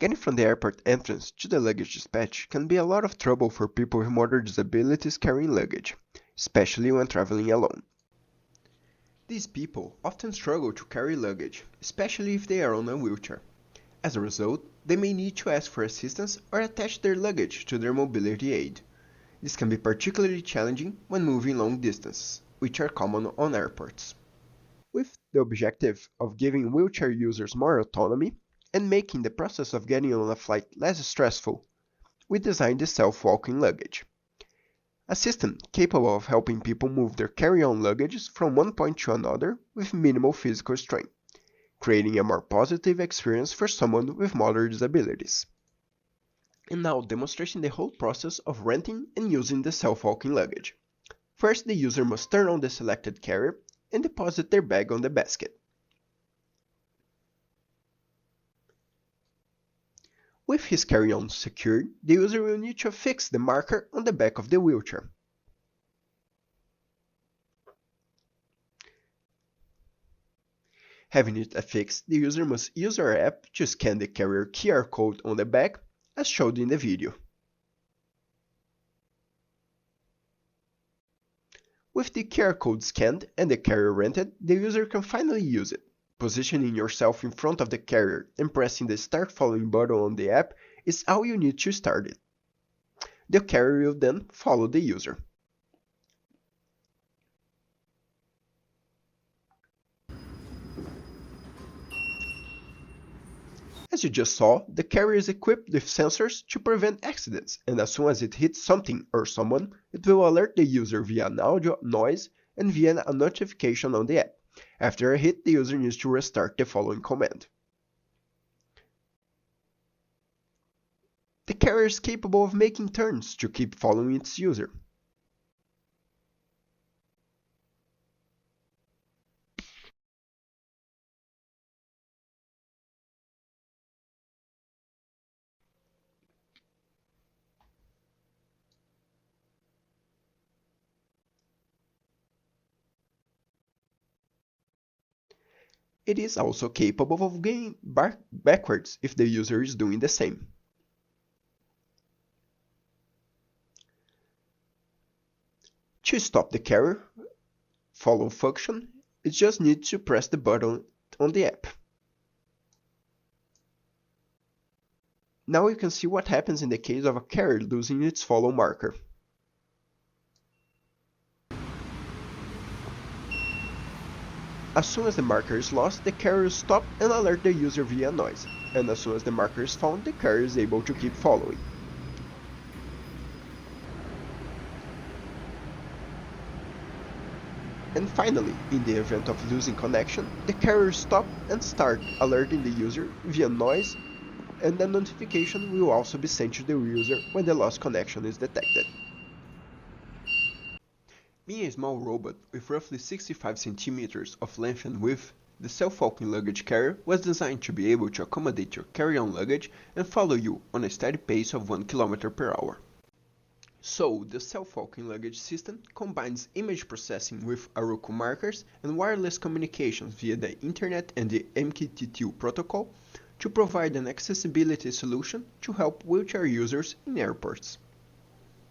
Getting from the airport entrance to the luggage dispatch can be a lot of trouble for people with moderate disabilities carrying luggage, especially when traveling alone. These people often struggle to carry luggage, especially if they are on a wheelchair. As a result, they may need to ask for assistance or attach their luggage to their mobility aid. This can be particularly challenging when moving long distances, which are common on airports. With the objective of giving wheelchair users more autonomy and making the process of getting on a flight less stressful, we designed the self-walking luggage, a system capable of helping people move their carry-on luggages from one point to another with minimal physical strain, creating a more positive experience for someone with moderate disabilities. And now demonstrating the whole process of renting and using the self-walking luggage. First, the user must turn on the selected carrier and deposit their bag on the basket. With his carry-on secured, the user will need to affix the marker on the back of the wheelchair. Having it affixed, the user must use our app to scan the carrier QR code on the back, as shown in the video. With the QR code scanned and the carrier rented, the user can finally use it. Positioning yourself in front of the carrier and pressing the Start Following button on the app is all you need to start it. The carrier will then follow the user. As you just saw, the carrier is equipped with sensors to prevent accidents, and as soon as it hits something or someone, it will alert the user via an audio, noise, and via a notification on the app. After a hit, the user needs to restart the following command. The carrier is capable of making turns to keep following its user. It is also capable of going backwards if the user is doing the same. To stop the carrier follow function, it just needs to press the button on the app. Now you can see what happens in the case of a carrier losing its follow marker. As soon as the marker is lost, the carrier will stop and alert the user via noise, and as soon as the marker is found, the carrier is able to keep following. And finally, in the event of losing connection, the carrier will stop and start, alerting the user via noise, and a notification will also be sent to the user when the lost connection is detected. Being a small robot with roughly 65 centimeters of length and width, the self-walking luggage carrier was designed to be able to accommodate your carry-on luggage and follow you on a steady pace of 1 km per hour. So, the self-walking luggage system combines image processing with Aruku markers and wireless communications via the internet and the MQTT protocol to provide an accessibility solution to help wheelchair users in airports.